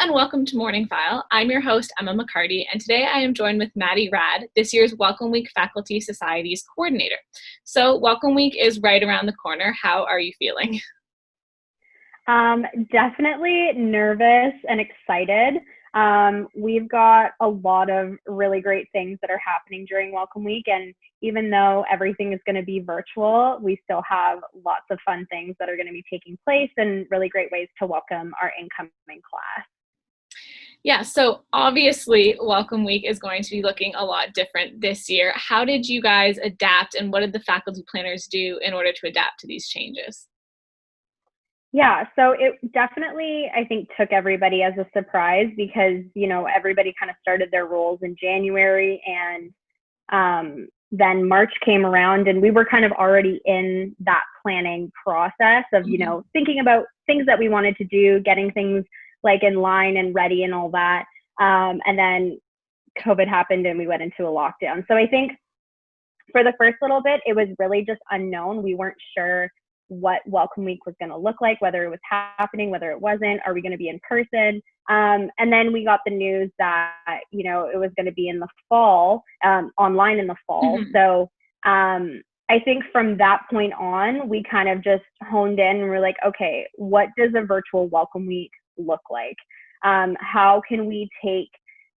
and welcome to MorningFile. I'm your host, Emma McCarty, and today I am joined with Maddie Raad, this year's Welcome Week Faculty Society's coordinator. So Welcome Week is right around the corner. How are you feeling? Definitely nervous and excited. We've got a lot of really great things that are happening during Welcome Week, and even though everything is going to be virtual, we still have lots of fun things that are going to be taking place and really great ways to welcome our incoming class. Yeah, so obviously Welcome Week is going to be looking a lot different this year. How did you guys adapt, and what did the faculty planners do in order to adapt to these changes? Yeah, so it definitely, I think, took everybody as a surprise because, everybody kind of started their roles in January, and then March came around and we were kind of already in that planning process of, thinking about things that we wanted to do, getting things like in line and ready and all that. And then COVID happened and we went into a lockdown. So I think for the first little bit, it was really just unknown. We weren't sure what Welcome Week was going to look like, whether it was happening, whether it wasn't, are we going to be in person? And then we got the news that, it was going to be in the fall, online in the fall. Mm-hmm. So I think from that point on, we kind of just honed in and we're like, okay, what does a virtual Welcome Week look like? How can we take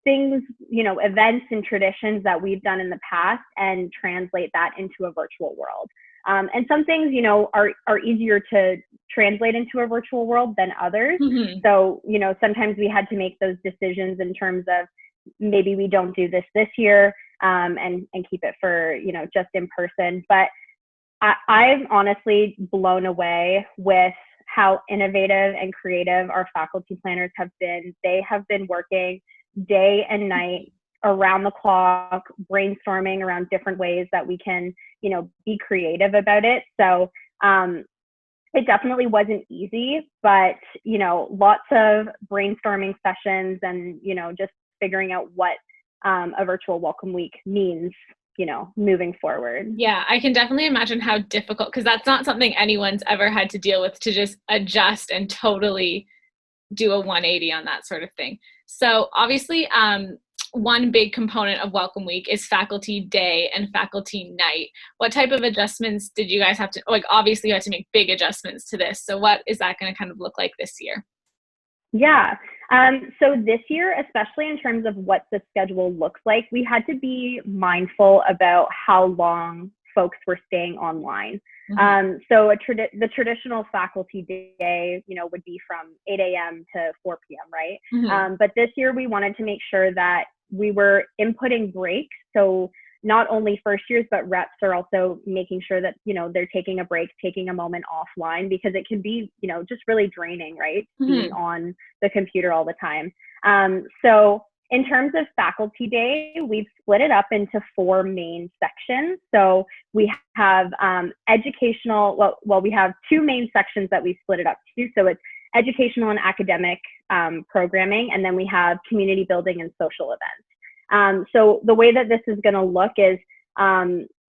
things, events and traditions that we've done in the past and translate that into a virtual world? And some things, are easier to translate into a virtual world than others. Mm-hmm. So, sometimes we had to make those decisions in terms of maybe we don't do this year and keep it for, just in person. But I'm honestly blown away with how innovative and creative our faculty planners have been. They have been working day and night around the clock, brainstorming around different ways that we can, be creative about it. So it definitely wasn't easy, but, lots of brainstorming sessions and, just figuring out what a virtual Welcome Week means, moving forward. Yeah, I can definitely imagine how difficult, because that's not something anyone's ever had to deal with, to just adjust and totally do a 180 on that sort of thing. So obviously, one big component of Welcome Week is faculty day and faculty night. What type of adjustments did you guys have to, obviously you had to make big adjustments to this. So what is that going to kind of look like this year? Yeah. So this year, especially in terms of what the schedule looks like, we had to be mindful about how long folks were staying online. Mm-hmm. So the traditional faculty day, would be from 8 a.m. to 4 p.m., right? Mm-hmm. But this year we wanted to make sure that we were inputting breaks. So not only first years, but reps are also making sure that, they're taking a break, taking a moment offline, because it can be, just really draining, right? Mm-hmm. Being on the computer all the time. So in terms of faculty day, we've split it up into 4 main sections. So we have educational, we have 2 main sections that we split it up to. So it's educational and academic programming, and then we have community building and social events. So the way that this is going to look is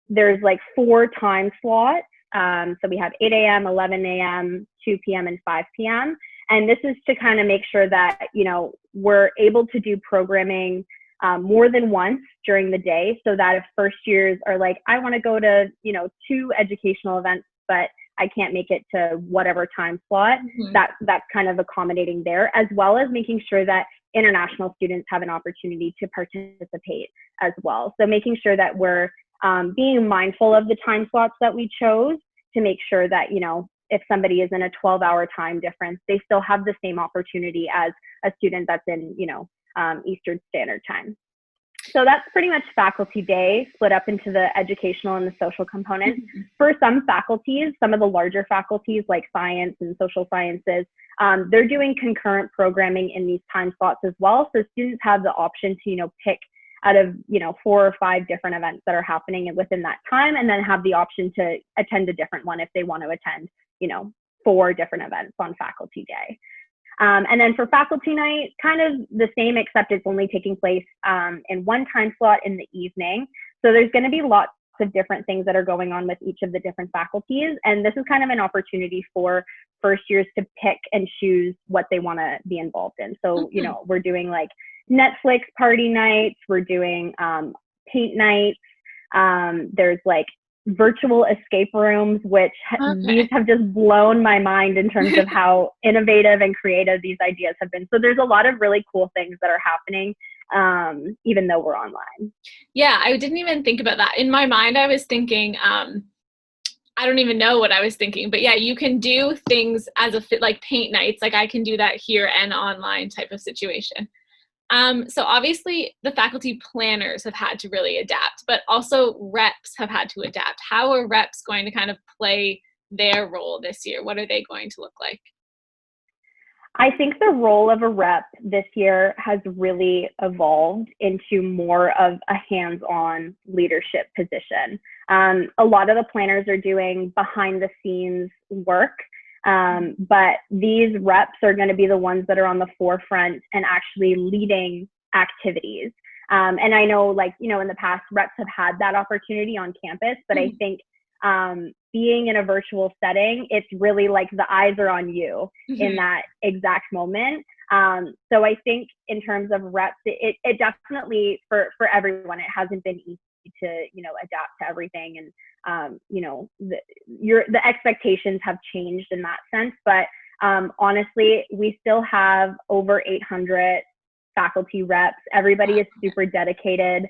there's like 4 time slots. So we have 8 a.m., 11 a.m., 2 p.m., and 5 p.m. And this is to kind of make sure that, we're able to do programming more than once during the day, so that if first years are like, I want to go to, 2 educational events, but I can't make it to whatever time slot, mm-hmm. that's kind of accommodating there, as well as making sure that international students have an opportunity to participate as well. So making sure that we're being mindful of the time slots that we chose to make sure that, if somebody is in a 12-hour time difference, they still have the same opportunity as a student that's in, Eastern Standard Time. So that's pretty much faculty day, split up into the educational and the social components. Mm-hmm. For some faculties, some of the larger faculties like science and social sciences, they're doing concurrent programming in these time slots as well. So students have the option to, pick out of, 4 or 5 different events that are happening within that time, and then have the option to attend a different one if they want to attend, 4 different events on faculty day. And then for faculty night, kind of the same, except it's only taking place in one time slot in the evening. So there's going to be lots of different things that are going on with each of the different faculties. And this is kind of an opportunity for first years to pick and choose what they want to be involved in. So, you know, we're doing like Netflix party nights, we're doing paint nights, there's like virtual escape rooms, which these have just blown my mind in terms of how innovative and creative these ideas have been. So there's a lot of really cool things that are happening, even though we're online. Yeah, I didn't even think about that. In my mind, I was thinking, I don't even know what I was thinking, but yeah, you can do things as like paint nights. Like I can do that here and online type of situation. So obviously the faculty planners have had to really adapt, but also reps have had to adapt. How are reps going to kind of play their role this year? What are they going to look like? I think the role of a rep this year has really evolved into more of a hands-on leadership position. A lot of the planners are doing behind the scenes work, but these reps are going to be the ones that are on the forefront and actually leading activities. And I know, like, you know, in the past, reps have had that opportunity on campus, but I think being in a virtual setting, it's really like the eyes are on you in that exact moment. So I think in terms of reps, it definitely for everyone, it hasn't been easy to, you know, adapt to everything. And, you know, the expectations have changed in that sense. But honestly, we still have over 800 faculty reps. Everybody is super dedicated.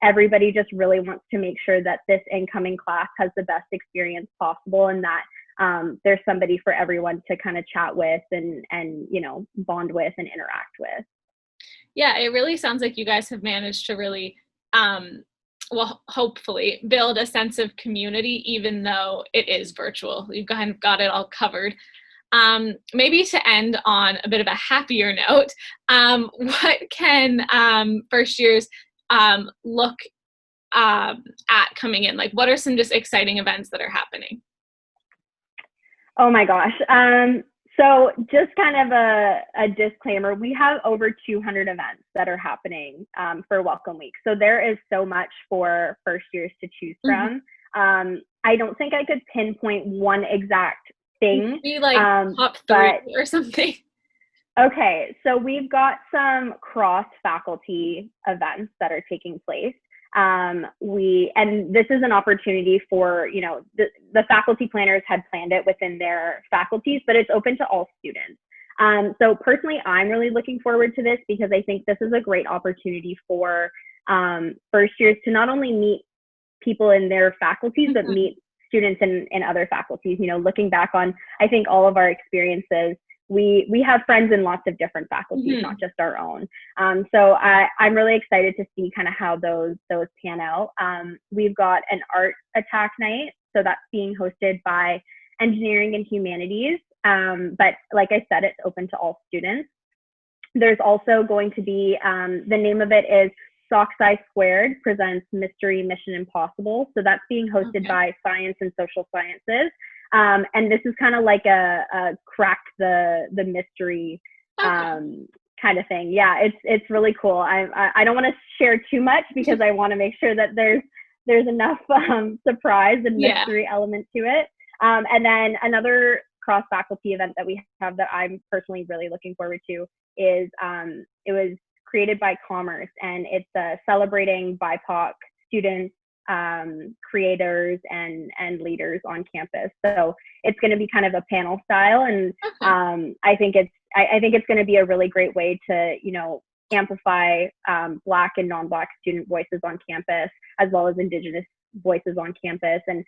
Everybody just really wants to make sure that this incoming class has the best experience possible, and that there's somebody for everyone to kind of chat with and you know, bond with and interact with. Yeah, it really sounds like you guys have managed to really, well, hopefully build a sense of community, even though it is virtual. You've kind of got it all covered. Maybe to end on a bit of a happier note, what can first years look at coming in? Like, what are some just exciting events that are happening? Oh my gosh. So just kind of a disclaimer, we have over 200 events that are happening for Welcome Week. So there is so much for first years to choose from. I don't think I could pinpoint one exact thing. Maybe like top three or something. Okay, so we've got some cross-faculty events that are taking place. And this is an opportunity for, you know, the faculty planners had planned it within their faculties, but it's open to all students. So personally, I'm really looking forward to this because I think this is a great opportunity for first years to not only meet people in their faculties, but meet students in other faculties. You know, looking back on, I think, all of our experiences, we have friends in lots of different faculties, not just our own. So I'm really excited to see kind of how those pan out. We've got an art attack night, so that's being hosted by Engineering and Humanities. But like I said, it's open to all students. There's also going to be, the name of it is Sockeye Squared presents Mystery Mission Impossible. So that's being hosted by Science and Social Sciences. And this is kind of like a crack the mystery kind of thing. Yeah, it's really cool. I don't want to share too much because I want to make sure that there's enough surprise and mystery element to it. And then another cross-faculty event that we have that I'm personally really looking forward to is it was created by Commerce, and it's celebrating BIPOC students, creators and leaders on campus. So it's going to be kind of a panel style, and I think it's going to be a really great way to, you know, amplify Black and non-Black student voices on campus, as well as Indigenous voices on campus. And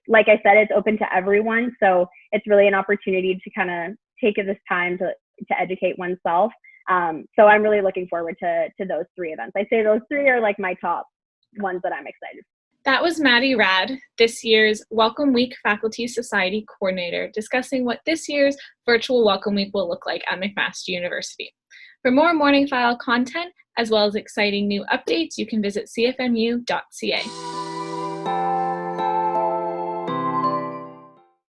like I said, it's open to everyone, so it's really an opportunity to kind of take this time to educate oneself. So I'm really looking forward to those three events. I'd say those three are like my top ones that I'm excited. That was Maddie Raad, this year's Welcome Week Faculty Society Coordinator, discussing what this year's virtual Welcome Week will look like at McMaster University. For more MorningFile content, as well as exciting new updates, you can visit cfmu.ca.